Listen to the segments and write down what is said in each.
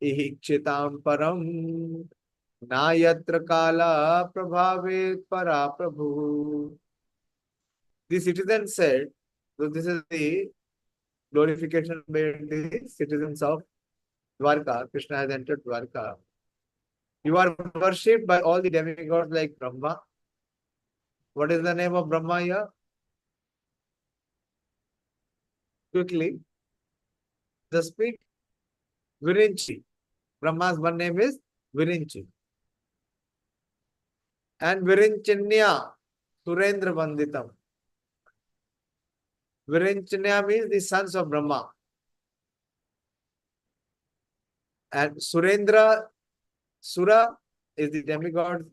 इहिक्षितां परम ना यत्र काला प्रभावेत para prabhu. The citizen said, so this is the glorification by the citizens of Dwarka. Krishna has entered Dwarka. You are worshipped by all the demigods like Brahma. What is the name of Brahma here? Quickly, just speak. Virinchi. Brahma's one name is Virinchi. And Virinchinya, Surendra Vanditam. Virinchinya means the sons of Brahma. And Surendra, Sura is the demigod,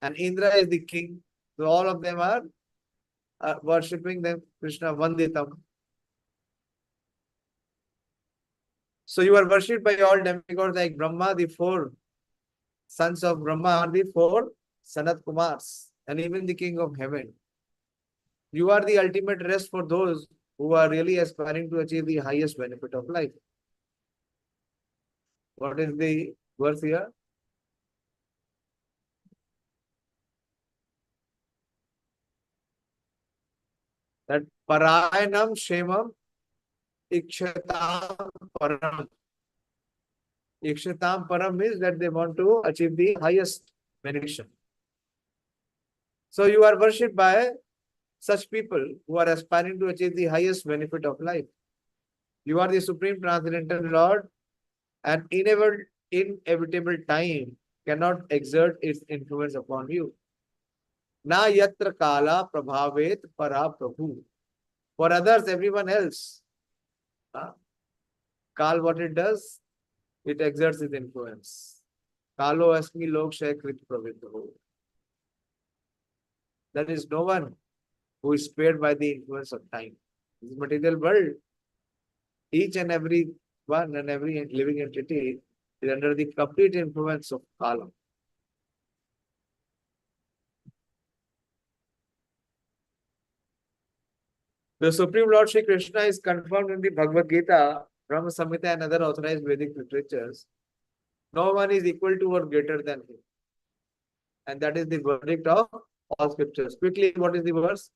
and Indra is the king. So all of them are worshipping them, Krishna Vanditam. So you are worshipped by all demigods like Brahma. The four sons of Brahma are the four Sanat Kumars, and even the king of heaven. You are the ultimate rest for those who are really aspiring to achieve the highest benefit of life. What is the verse here? That Parayanam Shemam Ikshatam Param. Ikshatam Param means that they want to achieve the highest benediction. So you are worshipped by such people who are aspiring to achieve the highest benefit of life. You are the Supreme Transcendental Lord, and inevitable time cannot exert its influence upon you. Na yatra kala prabhavet para prabhu. For others, everyone else, Kal, what it does, it exerts its influence. Kalo asmi lok shekrit pravidho. There is no one who is spared by the influence of time. This material world, each and every one and every living entity is under the complete influence of Kala. The Supreme Lord Shri Krishna is confirmed in the Bhagavad Gita, Brahma Samhita and other authorized Vedic literatures. No one is equal to or greater than him. And that is the verdict of all scriptures. Quickly, what is the verse?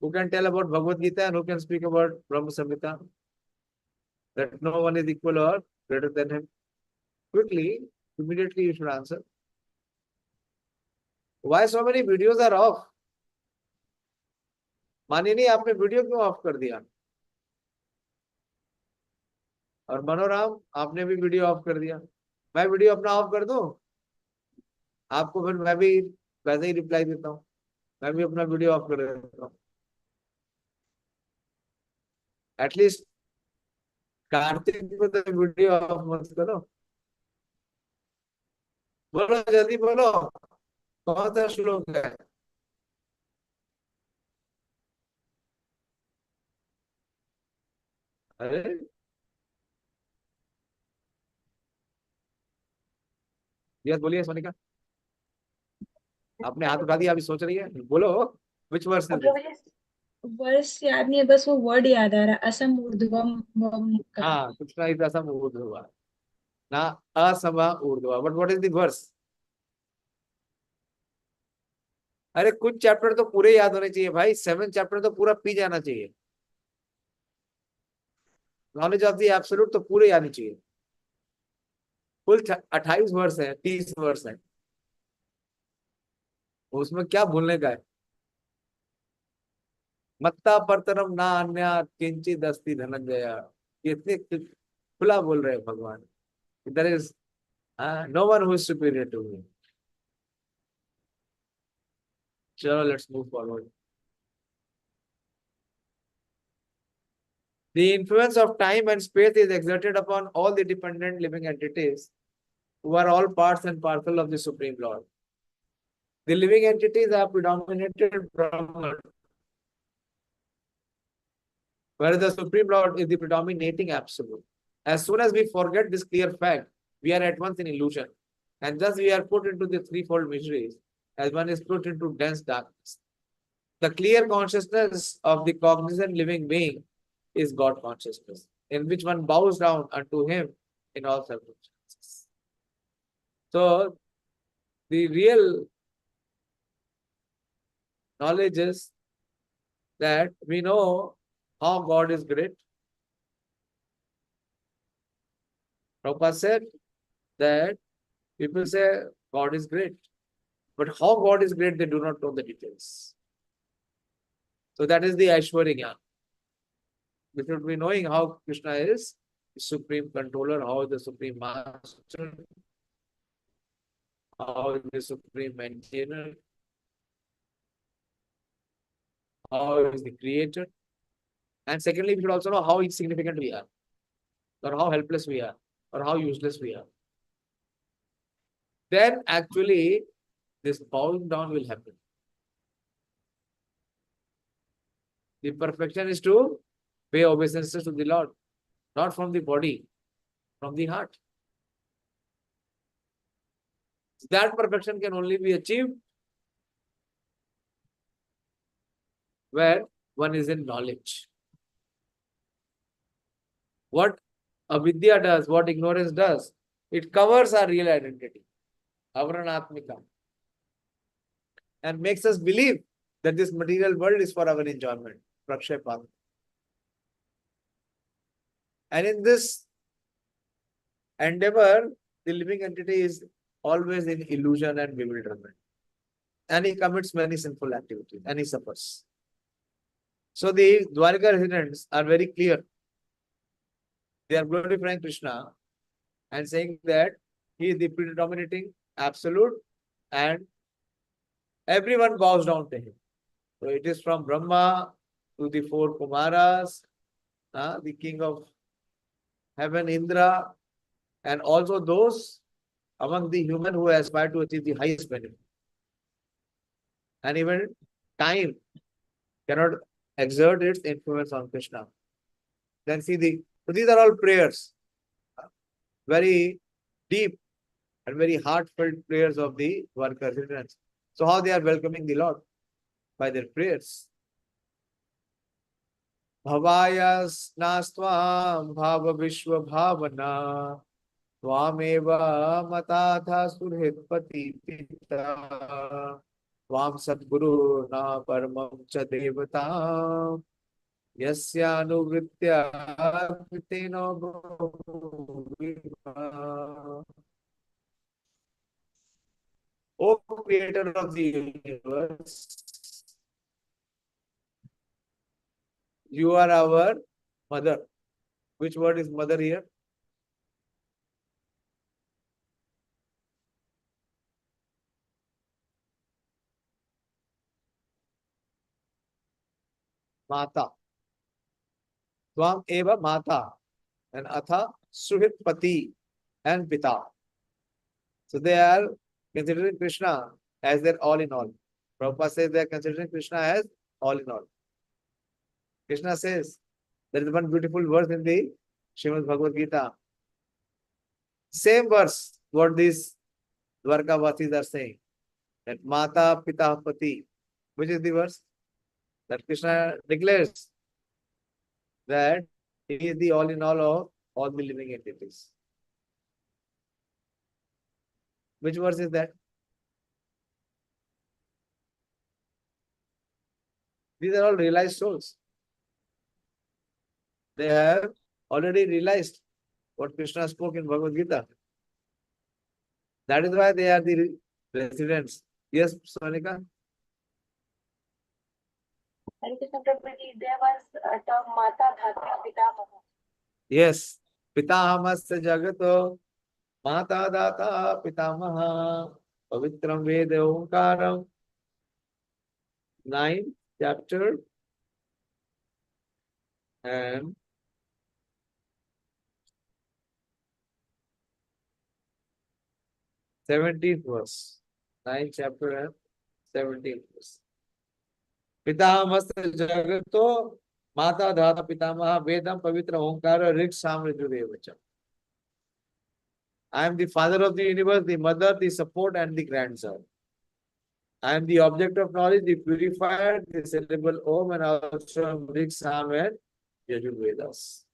Who can tell about Bhagavad Gita and who can speak about Brahma Samhita? That no one is equal or greater than him. Quickly, immediately you should answer. Why so many videos are off? मानिए नहीं, आपने video क्यों of कर दिया? और मनोराम, आपने भी video of कर दिया. मैं वीडियो अपना ऑफ कर दूं? आपको फिर मैं भी वैसे ही रिप्लाई देता हूं. मैं भी अपना वीडियो ऑफ कर देता हूं. एटलीस्ट कार्तिक को तो वीडियो ऑफ मत करो. बोलो, जल्दी बोलो, कौन सा श्लोक है? अरे यस, बोलिए सोनिका. आपने हाथ उठा दिया, अभी सोच रही है. बोलो, विच वर्स इज दिस? वर्ष याद नहीं है, बस वो वर्ड याद आ रहा है, असम ऊर्ध्वम हाँ, कृष्णा इज असम ऊर्ध्वा, ना असम ऊर्ध्वा. But what is the verse? अरे कुछ चैप्टर तो पूरे याद होने चाहिए भाई. 7 चैप्टर तो पूरा पी जाना चाहिए. नॉलेज ऑफ द एब्सोल्यूट तो पूरे आनी चाहिए. कुल 28 वर्ष है, 30 वर्ष है, उसमें क्या भूलने का है? मत्ता परतरम ना अन्य किंचित अस्ति धनंजय. ये इतने खुला बोल रहे हैं भगवान. There is no one who is superior to me. चलो, let's move forward. The influence of time and space is exerted upon all the dependent living entities who are all parts and parcel of the Supreme Lord. The living entities are predominated Brahman, whereas the Supreme Lord is the predominating absolute. As soon as we forget this clear fact, we are at once in illusion, and thus we are put into the threefold miseries, as one is put into dense darkness. The clear consciousness of the cognizant living being is God consciousness. in which one bows down unto him in all circumstances. So the real knowledge is that we know how God is great. Prabhupada said that people say God is great, but how God is great, they do not know the details. So that is the Aishwarya. We should be knowing how Krishna is the supreme controller, how is the supreme master, how is the supreme maintainer, how is the creator. And secondly, we should also know how insignificant we are, or how helpless we are, or how useless we are. Then actually this bowing down will happen. The perfection is to pay obeisances to the Lord, not from the body, from the heart. That perfection can only be achieved where one is in knowledge. What avidya does, what ignorance does, it covers our real identity, avaranatmika, and makes us believe that this material world is for our enjoyment, prakshepat. And in this endeavor, the living entity is always in illusion and bewilderment. And he commits many sinful activities and he suffers. So the Dwarika residents are very clear. They are glorifying Krishna and saying that he is the predominating absolute and everyone bows down to him. So it is from Brahma to the four Kumaras, the king of heaven, Indra, and also those among the human who aspire to achieve the highest benefit. And even time cannot exert its influence on Krishna. Then see so these are all prayers, very deep and very heartfelt prayers of the Dwarka residents. So how they are welcoming the Lord? By their prayers. Bhavayas nastvam bhava vishwa bhavana Tvameva matatha surhitpati pita Tvam sadguru na paramam cha devata Yasyanuvritya piteno bhuviva. O creator of the universe, you are our mother. Which word is mother here? Mata. Tvam eva mata. And atha suhit pati and pita. So they are considering Krishna as their all in all. Prabhupada says they are considering Krishna as all in all. Krishna says, there is one beautiful verse in the Srimad Bhagavad Gita. Same verse, what these Dwarkavasis are saying. That Mata Pita Pati. Which is the verse? That Krishna declares that he is the all in all of all the living entities. Which verse is that? These are all realized souls. They have already realized what Krishna spoke in Bhagavad Gita. That is why they are the residents. Yes, Sonika? Hare Krishna Prabhuji, there was a term Mata Dhata Pitamaha. Yes. Pitahamasya jagato Mata Data Pitamaha Pavitram Veda Omkaram. 9th chapter and 17th verse. 9th chapter and 17th verse. Pitahamasya jagato Mata Dhata Pitamaha Vedam Pavitra Omkara Rik Samrijudevacha. I am the father of the universe, the mother, the support, and the grandson. I am the object of knowledge, the purifier, the syllable Om, and also Rik, Sam, and Yajur Vedas.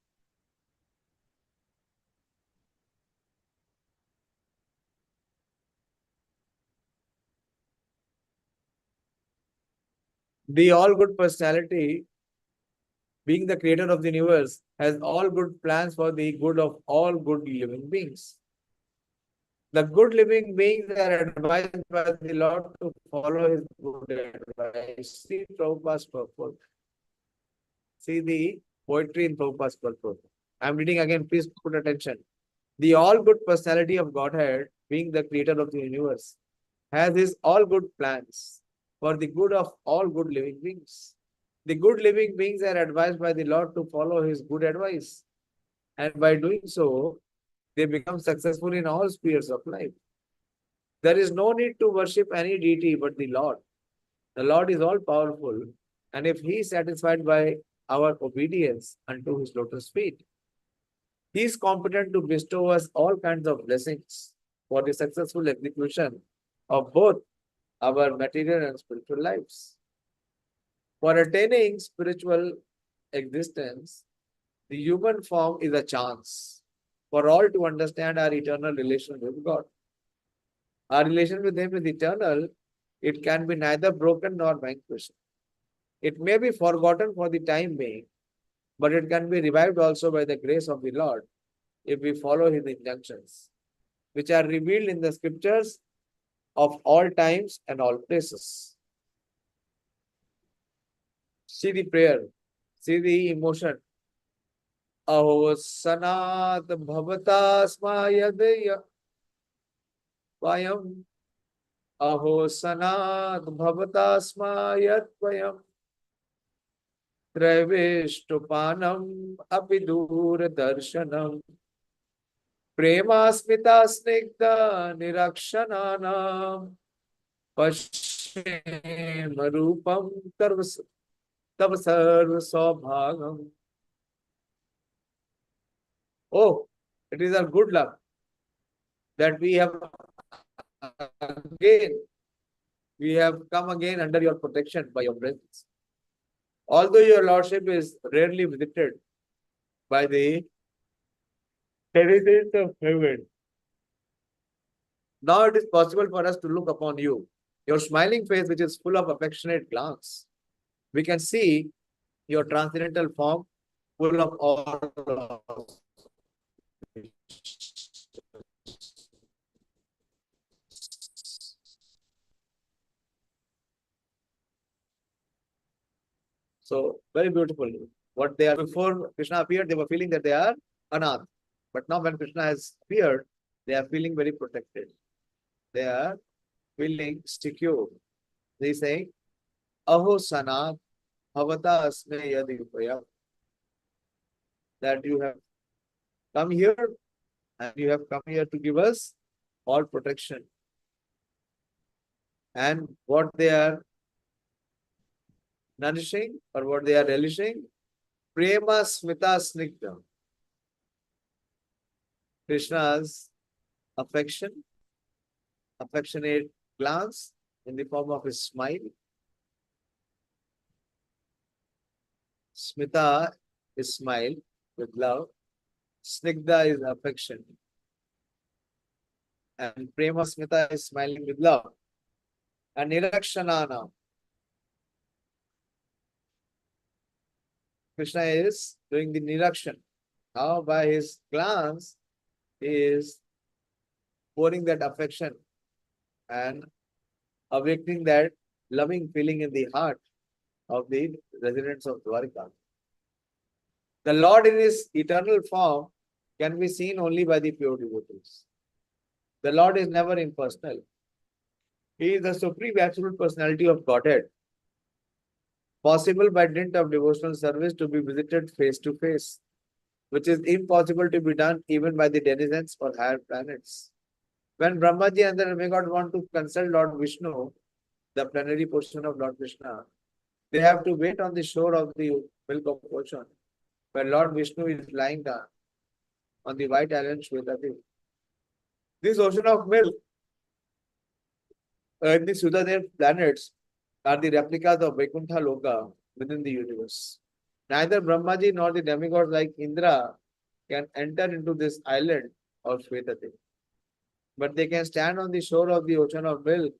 The all good personality, being the creator of the universe, has all good plans for the good of all good living beings. The good living beings are advised by the Lord to follow his good advice. See Prabhupada's purport. See the poetry in Prabhupada's purport. I'm reading again, please put attention. The all good personality of Godhead, being the creator of the universe, has his all good plans for the good of all good living beings. The good living beings are advised by the Lord to follow his good advice. And by doing so, they become successful in all spheres of life. There is no need to worship any deity but the Lord. The Lord is all powerful, and if he is satisfied by our obedience unto his lotus feet, he is competent to bestow us all kinds of blessings for the successful execution of both our material and spiritual lives. For attaining spiritual existence, the human form is a chance for all to understand our eternal relation with God. Our relation with him is eternal. It can be neither broken nor vanquished. It may be forgotten for the time being, but it can be revived also by the grace of the Lord if we follow his injunctions, which are revealed in the scriptures of all times and all places. See the prayer, see the emotion. Aho sanat bhavata smayadya vayam. Aho sanat bhavata smayadvayam. Traivestupanam apidur darshanam. Premasmita snigdha nirakshananam. Pashem rupam tav sarva saubhagam. Oh, it is our good luck that we have come again under your protection by your presence. Although your lordship is rarely visited by the citizens of heaven, now it is possible for us to look upon you, your smiling face, which is full of affectionate glance. We can see your transcendental form, full of all. So, very beautiful. What they are before Krishna appeared, they were feeling that they are anath. But now, when Krishna has appeared, they are feeling very protected. They are feeling secure. They say, Aho sanat bhavata asme yadipaya. That you have come here and you have come here to give us all protection. And what they are nourishing or what they are relishing, prema smita snigdha. Krishna's affection, affectionate glance in the form of his smile. Smita is smile with love. Snigdha is affection. And prema smita is smiling with love. And nirakshanana. Krishna is doing the nirakshan. How by his glance he is pouring that affection and awakening that loving feeling in the heart of the residents of Dwarika. The Lord in his eternal form can be seen only by the pure devotees. The Lord is never impersonal. He is the supreme absolute personality of Godhead, possible by dint of devotional service to be visited face to face, which is impossible to be done even by the denizens or higher planets. When Brahmaji and the demigod want to consult Lord Vishnu, the plenary portion of Lord Krishna, they have to wait on the shore of the milk of ocean, where Lord Vishnu is lying down on the white island Shvetadev. This ocean of milk and the Sudadev planets are the replicas of Vaikuntha Loka within the universe. Neither Brahmaji nor the demigods like Indra can enter into this island of Shvetadev. But they can stand on the shore of the ocean of milk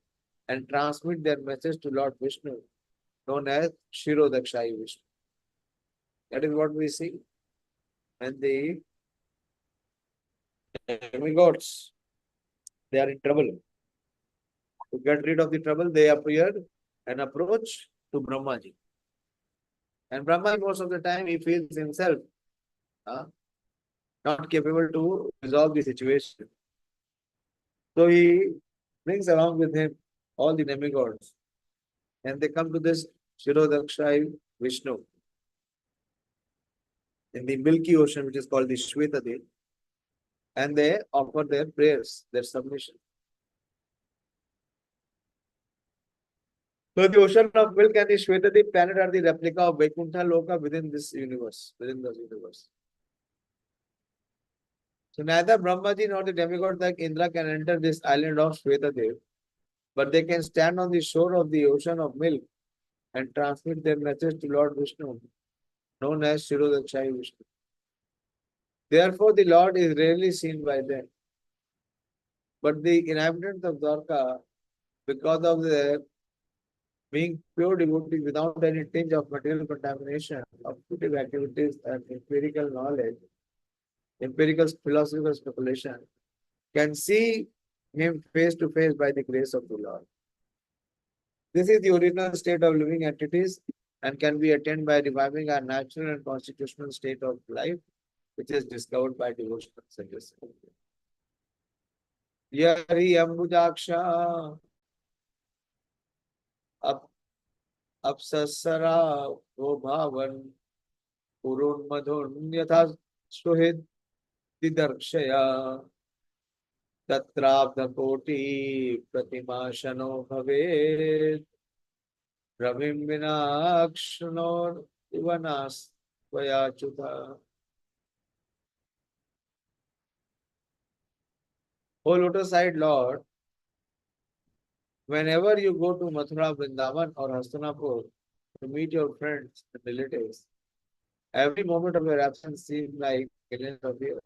and transmit their message to Lord Vishnu known as Shirodakshai Vishnu. That is what we see. And the demigods, they are in trouble. To get rid of the trouble, they appeared and approach to Brahmaji. And Brahmaji, most of the time, he feels himself uh, not capable to resolve the situation. So he brings along with him all the demigods. And they come to this Shirodakshai Vishnu in the Milky Ocean, which is called the Shwetadev. And they offer their prayers, their submission. So the ocean of milk and the Shwetadev planet are the replica of Vaikuntha Loka within this universe, within the universe. So neither Brahmaji nor the demigods like Indra can enter this island of Shwetadev, but they can stand on the shore of the ocean of milk and transmit their message to Lord Vishnu, known as Shirodakshai Vishnu. Therefore, the Lord is rarely seen by them. But the inhabitants of Dwarka, because of their being pure devotees without any tinge of material contamination, of creative activities and empirical knowledge, empirical philosophical speculation, can see him face to face by the grace of the Lord. This is the original state of living entities and can be attained by reviving our natural and constitutional state of life, which is discovered by devotional suggestion. Yari Ambujaksha Apsasara Bhavan Purun Madhun Yatha Suhid Didarkshaya Tatrabdha Koti Pratimashano Bhaved Ravim Vinakshno Ivanas Vayachudha. O lotus-eyed Lord, whenever you go to Mathura, Vrindavan or Hastinapur to meet your friends and relatives, every moment of your absence seems like millions of years.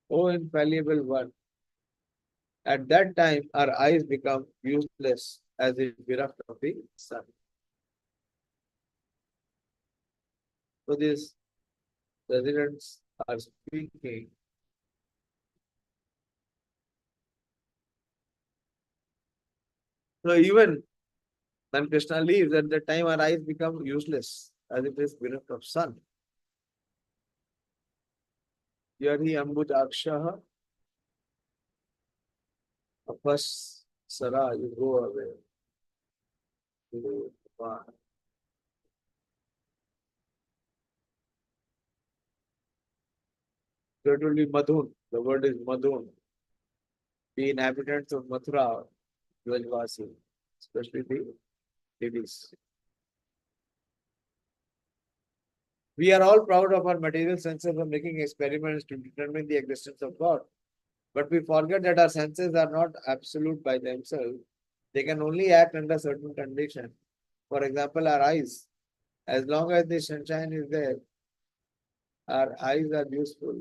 O infallible one, at that time our eyes become useless as if bereft of the sun. So these residents are speaking. So even when Krishna leaves, at that time our eyes become useless as if it is bereft of sun. Yari Ambujakshaha Apasara, you go away. You depart. So it will be Madhun. The word is Madhun. The inhabitants of Mathura, Dwajvasi, especially the ladies. We are all proud of our material senses of making experiments to determine the existence of God. But we forget that our senses are not absolute by themselves. They can only act under certain conditions. For example, our eyes. As long as the sunshine is there, our eyes are useful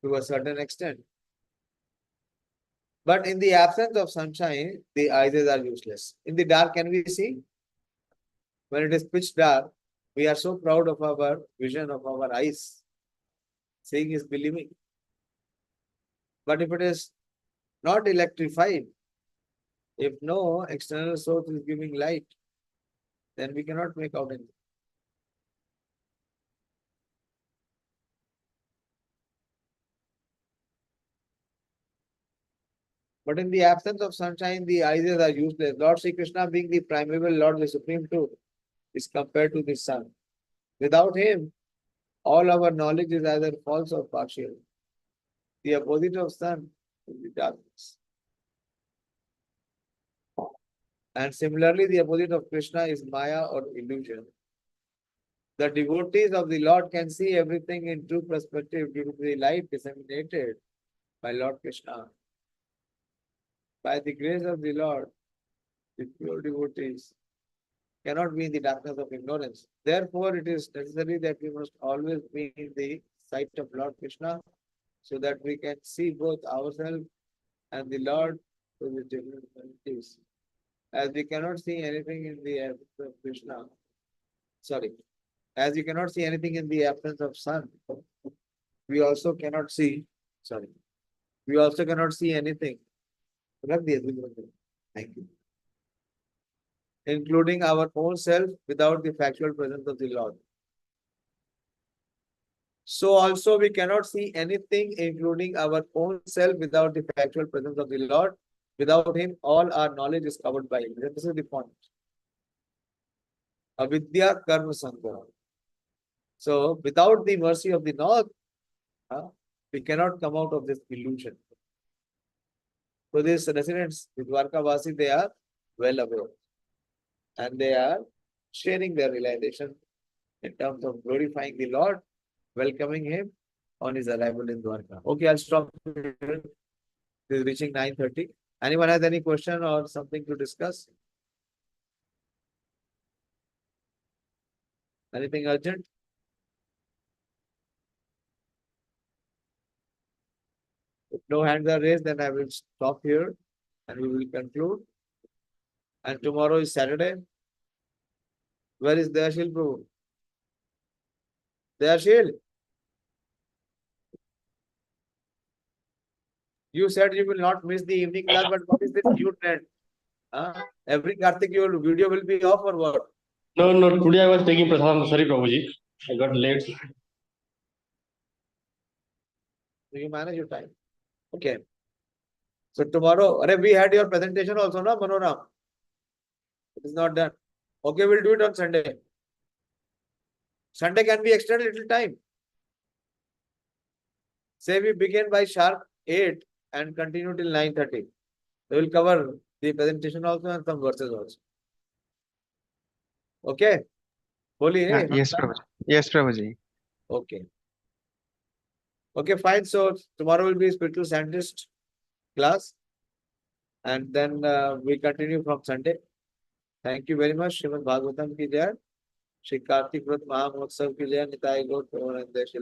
to a certain extent. But in the absence of sunshine, the eyes are useless. In the dark, can we see? When it is pitch dark, we are so proud of our vision of our eyes. Seeing is believing. But if it is not electrified, if no external source is giving light, then we cannot make out anything. But in the absence of sunshine, the eyes are useless. Lord Sri Krishna, being the primeval Lord, the Supreme Truth, is compared to the sun. Without him, all our knowledge is either false or partial. The opposite of sun is the darkness. And similarly, the opposite of Krishna is Maya or illusion. The devotees of the Lord can see everything in true perspective due to the light disseminated by Lord Krishna. By the grace of the Lord, the pure devotees cannot be in the darkness of ignorance. Therefore, it is necessary that we must always be in the sight of Lord Krishna so that we can see both ourselves and the Lord through the different qualities. as we cannot see anything in the absence of Krishna, sorry, as you cannot see anything in the absence of sun, we also cannot see, sorry, we also cannot see anything. Thank you. Including our own self without the factual presence of the Lord. So also we cannot see anything including our own self without the factual presence of the Lord. Without him, all our knowledge is covered by him. This is the point. Avidya karma sangha. So without the mercy of the Lord, we cannot come out of this illusion. So these residents, the Dwarkavasi, they are well aware. And they are sharing their realization in terms of glorifying the Lord, welcoming him on his arrival in Dwarka. Okay, I'll stop here. This is reaching 9:30. Anyone has any question or something to discuss? Anything urgent? If no hands are raised, then I will stop here and we will conclude. And tomorrow is Saturday. Where is Dayashil Prabhu? Dayashil? You said you will not miss the evening class, but what is this new trend? Every Kartik, your video will be off or what? No, today I was taking prasadam. Sorry, Prabhuji. I got late. So you manage your time. Okay. So tomorrow, we had your presentation also, no, Manoram? It is not done. Okay, we'll do it on Sunday. Sunday can be extended a little time. Say we begin by sharp 8 and continue till 9:30. We will cover the presentation also and some verses also. Okay? Holy, Yes, Prabhuji. Yes, Prabhuji. Okay. Okay, fine. So tomorrow will be spiritual scientist class. And then we continue from Sunday. Thank you very much. Srimad Bhagavatam ki jai. Shri Kartik Vrat Mahamotsav ki jai. Nitai Gaur Premanande Shri